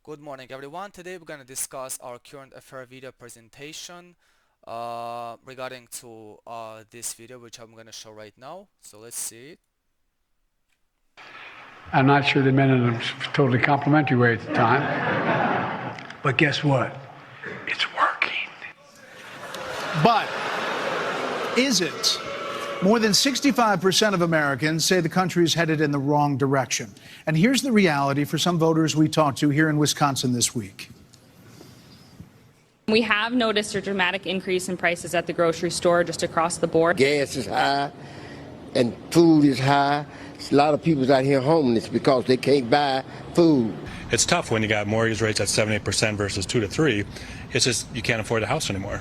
Good morning, everyone. Today we're going to discuss our current affair video presentation regarding to this video, which I'm going to show right now. So let's see it. I'm not sure they meant it in a totally complimentary way at the time. But guess what? It's working. But is it? More than 65% of Americans say the country is headed in the wrong direction. And here's the reality for some voters we talked to here in Wisconsin this week. We have noticed a dramatic increase in prices at the grocery store just across the board. Gas is high and food is high. A lot of people out here homeless because they can't buy food. It's tough when you got mortgage rates at 7-8% versus 2 to 3. It's just you can't afford the house anymore.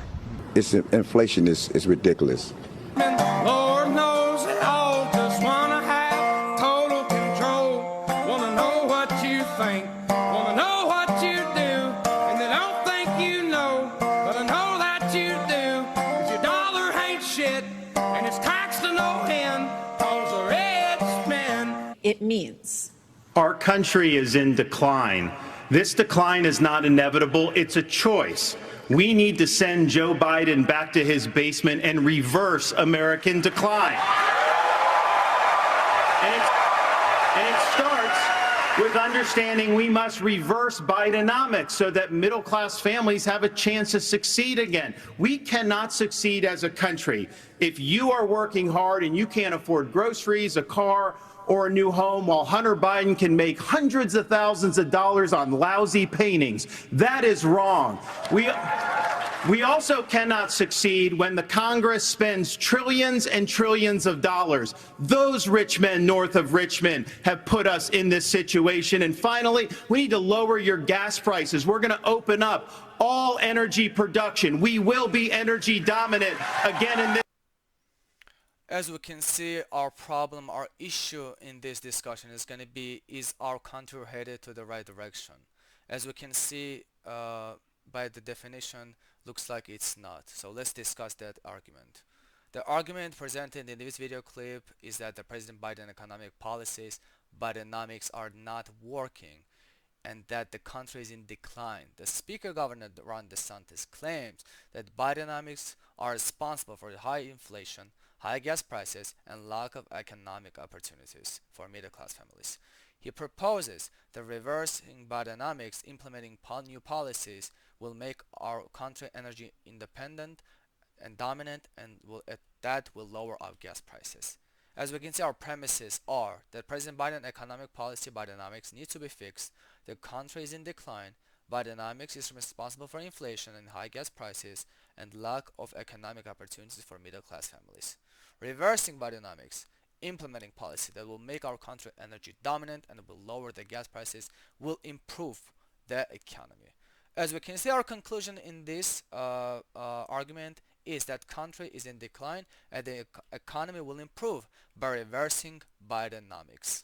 Inflation is ridiculous. Lord knows they all just wanna have total control. Wanna know what you think, wanna know what you do, and they don't think you know, but I know that you do. 'Cause your dollar ain't shit, and it's taxed to no end, 'cause the rich men. It means our country is in decline. This decline is not inevitable, it's a choice. We need to send Joe Biden back to his basement and reverse American decline. And it starts with understanding we must reverse Bidenomics so that middle-class families have a chance to succeed again. We cannot succeed as a country if you are working hard and you can't afford groceries, a car, or a new home, while Hunter Biden can make hundreds of thousands of dollars on lousy paintings. That is wrong. We also cannot succeed when the Congress spends trillions and trillions of dollars. Those rich men north of Richmond have put us in this situation. And finally, we need to lower your gas prices. We're going to open up all energy production. We will be energy dominant again in this. As we can see, our problem, our issue in this discussion is going to be, is our country headed to the right direction? As we can see by the definition, looks like it's not. So let's discuss that argument. The argument presented in this video clip is that the President Biden economic policies, Bidenomics, are not working and that the country is in decline. The Speaker Governor Ron DeSantis claims that Bidenomics are responsible for the high inflation, high gas prices, and lack of economic opportunities for middle-class families. He proposes that reversing Bidenomics, implementing new policies, will make our country energy independent and dominant, and that will lower our gas prices. As we can see, our premises are that President Biden economic policy Bidenomics needs to be fixed, the country is in decline, Bidenomics is responsible for inflation and high gas prices, and lack of economic opportunities for middle-class families. Reversing Bidenomics, implementing policy that will make our country energy dominant and will lower the gas prices, will improve the economy. As we can see, our conclusion in this argument is that country is in decline and the economy will improve by reversing Bidenomics.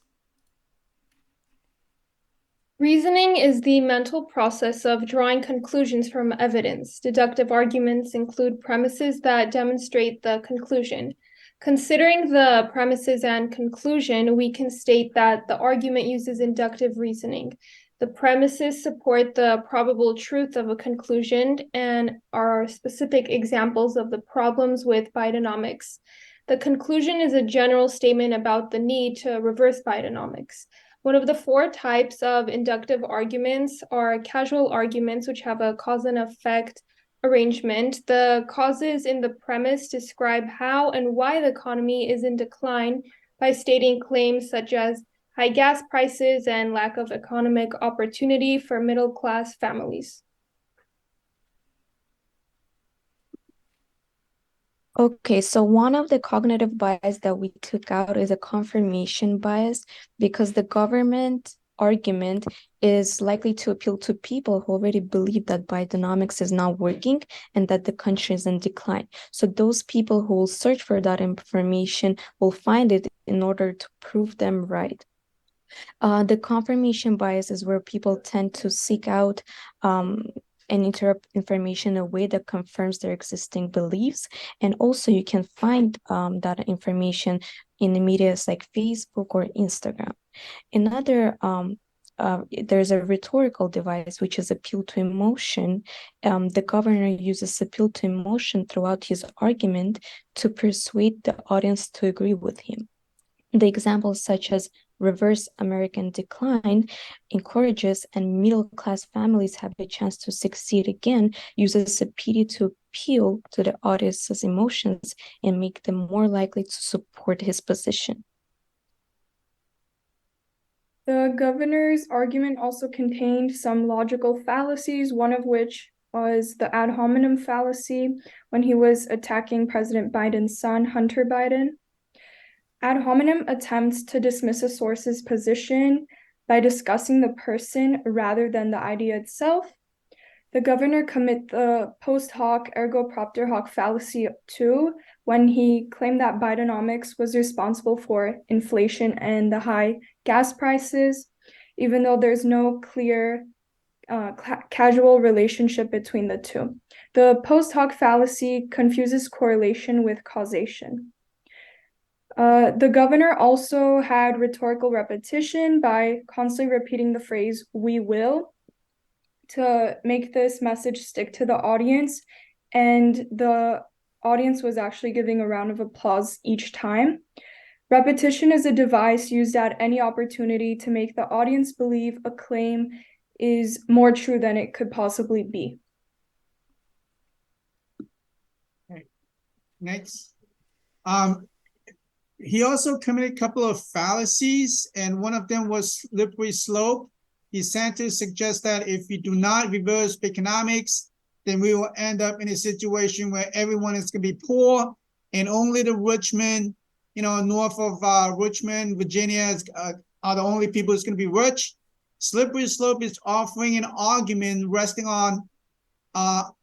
Reasoning is the mental process of drawing conclusions from evidence. Deductive arguments include premises that demonstrate the conclusion. Considering the premises and conclusion, we can state that the argument uses inductive reasoning. The premises support the probable truth of a conclusion and are specific examples of the problems with Bidenomics. The conclusion is a general statement about the need to reverse Bidenomics. One of the four types of inductive arguments are causal arguments, which have a cause and effect arrangement. The causes in the premise describe how and why the economy is in decline by stating claims such as high gas prices and lack of economic opportunity for middle-class families. Okay, so one of the cognitive bias that we took out is a confirmation bias because the government argument is likely to appeal to people who already believe that Bidenomics is not working and that the country is in decline. So those people who will search for that information will find it in order to prove them right. The confirmation bias is where people tend to seek out and interrupt information in a way that confirms their existing beliefs. And also you can find that information in the media like Facebook or Instagram. Another there's a rhetorical device, which is appeal to emotion. The governor uses appeal to emotion throughout his argument to persuade the audience to agree with him. The examples such as reverse American decline encourages and middle-class families have a chance to succeed again, uses a pity to appeal to the audience's emotions and make them more likely to support his position. The governor's argument also contained some logical fallacies, one of which was the ad hominem fallacy when he was attacking President Biden's son, Hunter Biden. Ad hominem attempts to dismiss a source's position by discussing the person rather than the idea itself. The governor commit the post hoc ergo propter hoc fallacy too, when he claimed that Bidenomics was responsible for inflation and the high gas prices, even though there's no clear causal relationship between the two. The post hoc fallacy confuses correlation with causation. The governor also had rhetorical repetition by constantly repeating the phrase, "we will," to make this message stick to the audience, and the audience was actually giving a round of applause each time. Repetition is a device used at any opportunity to make the audience believe a claim is more true than it could possibly be. Okay. Next. He also committed a couple of fallacies, and one of them was slippery slope. DeSantis suggests that if we do not reverse economics, then we will end up in a situation where everyone is going to be poor, and only the rich men, north of Richmond, Virginia, are the only people who's going to be rich. Slippery slope is offering an argument resting on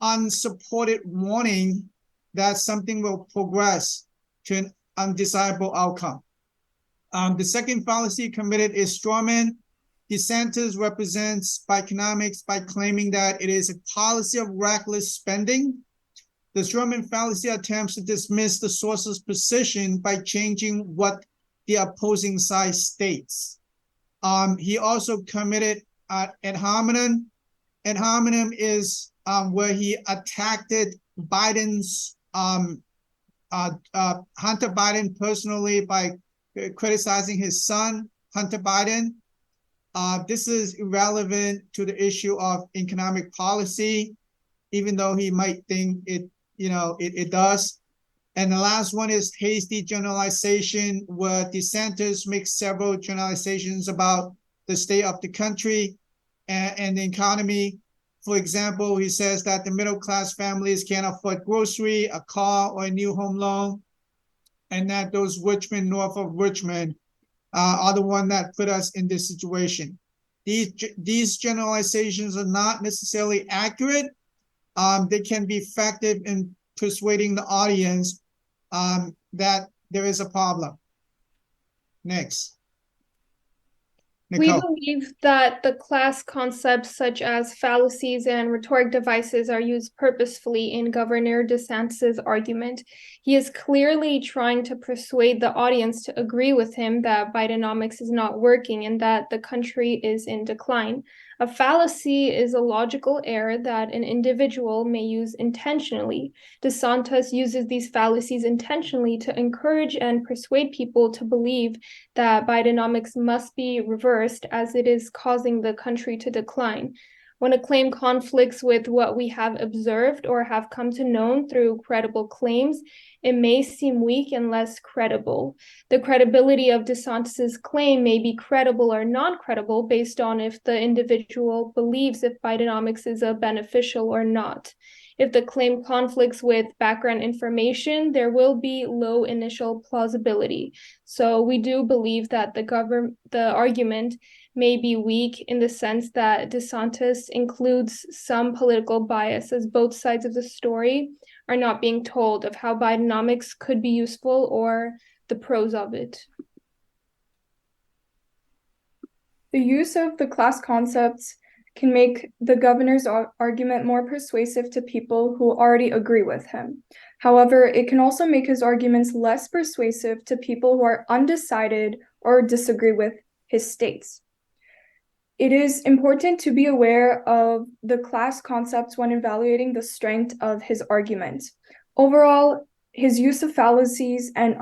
unsupported warning that something will progress to an undesirable outcome. The second fallacy committed is strawman. DeSantis represents Bidenomics by claiming that it is a policy of reckless spending. The strawman fallacy attempts to dismiss the source's position by changing what the opposing side states. He also committed ad hominem. Ad hominem is where he attacked Biden's Hunter Biden personally by criticizing his son, Hunter Biden. This is irrelevant to the issue of economic policy, even though he might think it does. And the last one is hasty generalization, where DeSantis makes several generalizations about the state of the country and the economy. For example, he says that the middle-class families can't afford grocery, a car, or a new home loan, and that those rich men north of Richmond are the one that put us in this situation. These generalizations are not necessarily accurate. They can be effective in persuading the audience that there is a problem. Next. We Nicole. believe that the class concepts such as fallacies and rhetoric devices are used purposefully in Governor DeSantis' argument. He is clearly trying to persuade the audience to agree with him that Bidenomics is not working and that the country is in decline. A fallacy is a logical error that an individual may use intentionally. DeSantis uses these fallacies intentionally to encourage and persuade people to believe that Bidenomics must be reversed as it is causing the country to decline. When a claim conflicts with what we have observed or have come to know through credible claims, it may seem weak and less credible. The credibility of DeSantis' claim may be credible or non-credible based on if the individual believes if Bidenomics is beneficial or not. If the claim conflicts with background information, there will be low initial plausibility. So we do believe that the argument may be weak in the sense that DeSantis includes some political bias, as both sides of the story are not being told of how Bidenomics could be useful or the pros of it. The use of the class concepts can make the governor's argument more persuasive to people who already agree with him. However, it can also make his arguments less persuasive to people who are undecided or disagree with his states. It is important to be aware of the class concepts when evaluating the strength of his argument. Overall, his use of fallacies and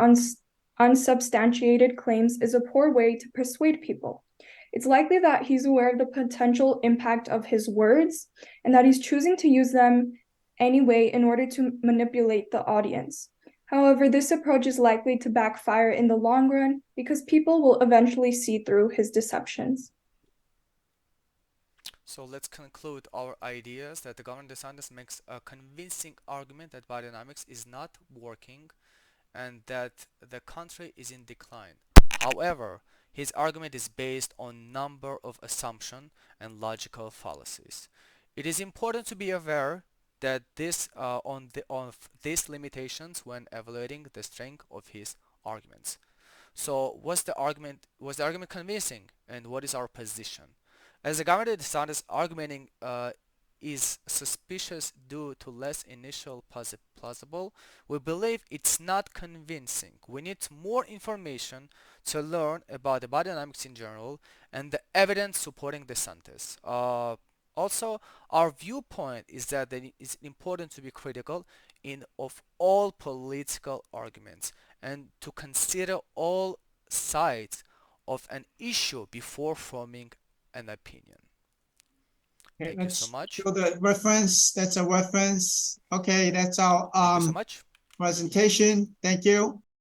unsubstantiated claims is a poor way to persuade people. It's likely that he's aware of the potential impact of his words and that he's choosing to use them anyway in order to manipulate the audience. However, this approach is likely to backfire in the long run because people will eventually see through his deceptions. So let's conclude our ideas that the Governor DeSantis makes a convincing argument that biodynamics is not working and that the country is in decline. However, his argument is based on number of assumptions and logical fallacies. It is important to be aware that of these limitations when evaluating the strength of his arguments. So was the argument convincing, and what is our position? As the Governor DeSantis argumenting is suspicious due to less initial plausible, we believe it's not convincing. We need more information to learn about the biodynamics in general and the evidence supporting DeSantis. Also, our viewpoint is that it is important to be critical of all political arguments and to consider all sides of an issue before forming an opinion. Okay, Thank you so much. Show the reference. That's a reference. Okay, that's our Thank you so much. presentation. Thank you.